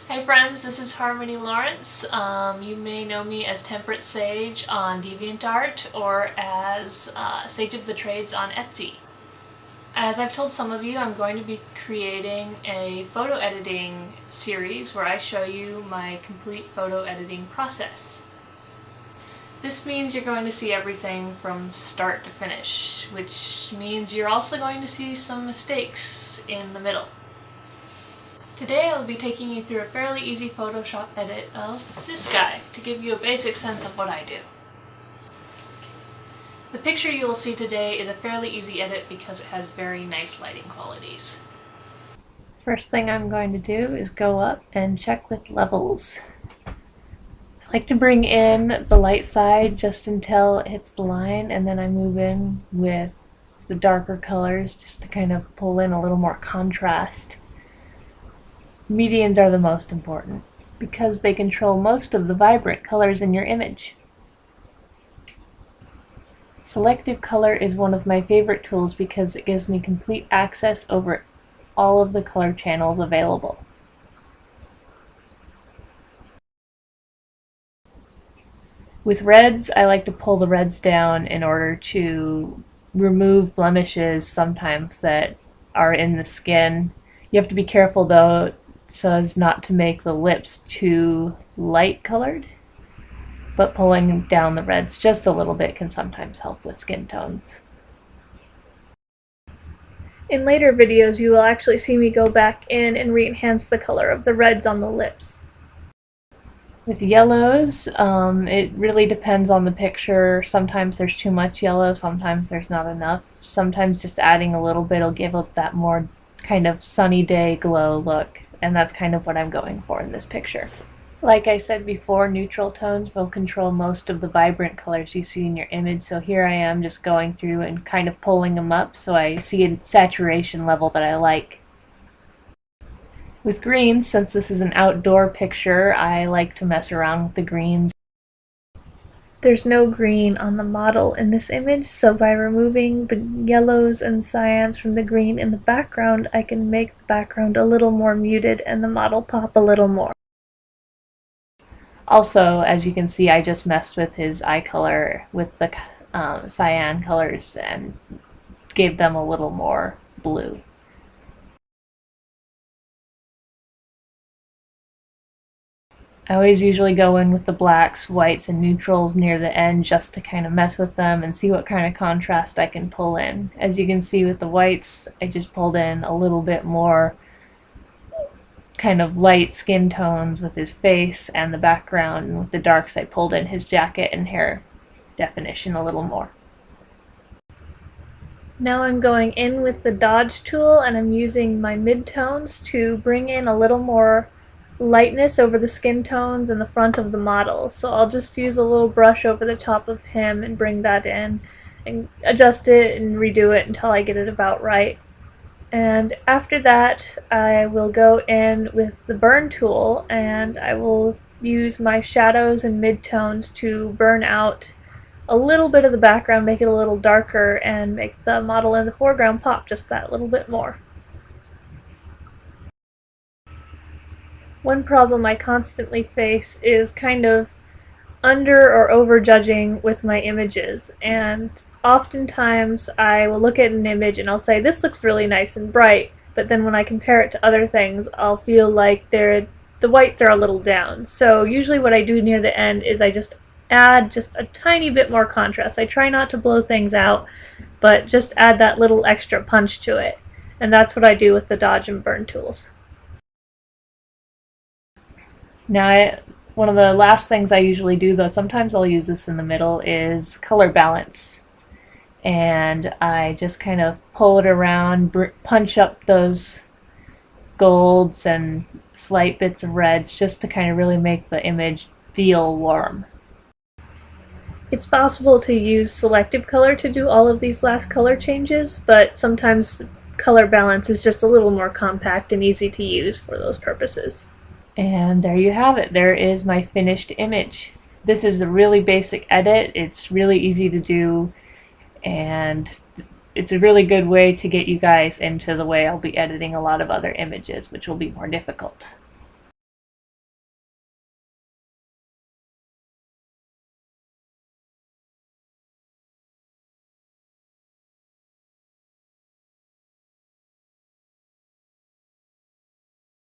Hi friends, this is Harmony Lawrence. You may know me as Temperate Sage on DeviantArt or as Sage of the Trades on Etsy. As I've told some of you, I'm going to be creating a photo editing series where I show you my complete photo editing process. This means you're going to see everything from start to finish, which means you're also going to see some mistakes in the middle. Today I'll be taking you through a fairly easy Photoshop edit of this guy to give you a basic sense of what I do. The picture you will see today is a fairly easy edit because it has very nice lighting qualities. First thing I'm going to do is go up and check with levels. I like to bring in the light side just until it hits the line, and then I move in with the darker colors just to kind of pull in a little more contrast. Medians are the most important because they control most of the vibrant colors in your image. Selective color is one of my favorite tools because it gives me complete access over all of the color channels available. With reds, I like to pull the reds down in order to remove blemishes sometimes that are in the skin. You have to be careful though so as not to make the lips too light colored, but pulling down the reds just a little bit can sometimes help with skin tones. In later videos you will actually see me go back in and re-enhance the color of the reds on the lips. With yellows, it really depends on the picture. Sometimes there's too much yellow, sometimes there's not enough. Sometimes just adding a little bit will give it that more kind of sunny day glow look. And that's kind of what I'm going for in this picture. Like I said before, neutral tones will control most of the vibrant colors you see in your image, so here I am just going through and kind of pulling them up so I see a saturation level that I like. With greens, since this is an outdoor picture, I like to mess around with the greens. There's no green on the model in this image, so by removing the yellows and cyans from the green in the background, I can make the background a little more muted and the model pop a little more. Also, as you can see, I just messed with his eye color with the cyan colors and gave them a little more blue. I always usually go in with the blacks, whites, and neutrals near the end just to kind of mess with them and see what kind of contrast I can pull in. As you can see with the whites, I just pulled in a little bit more kind of light skin tones with his face and the background, and with the darks I pulled in his jacket and hair definition a little more. Now I'm going in with the dodge tool and I'm using my midtones to bring in a little more lightness over the skin tones and the front of the model. So I'll just use a little brush over the top of him and bring that in and adjust it and redo it until I get it about right. And after that I will go in with the burn tool and I will use my shadows and midtones to burn out a little bit of the background, make it a little darker, and make the model in the foreground pop just that little bit more. One problem I constantly face is kind of under or over judging with my images, and oftentimes I will look at an image and I'll say this looks really nice and bright, but then when I compare it to other things I'll feel like the whites are a little down. So usually what I do near the end is I just add just a tiny bit more contrast. I try not to blow things out, but just add that little extra punch to it, and that's what I do with the dodge and burn tools. Now, one of the last things I usually do, though sometimes I'll use this in the middle, is color balance. And I just kind of pull it around, punch up those golds and slight bits of reds just to kind of really make the image feel warm. It's possible to use selective color to do all of these last color changes, but sometimes color balance is just a little more compact and easy to use for those purposes. And there you have it. There is my finished image. This is a really basic edit. It's really easy to do, and it's a really good way to get you guys into the way I'll be editing a lot of other images, which will be more difficult.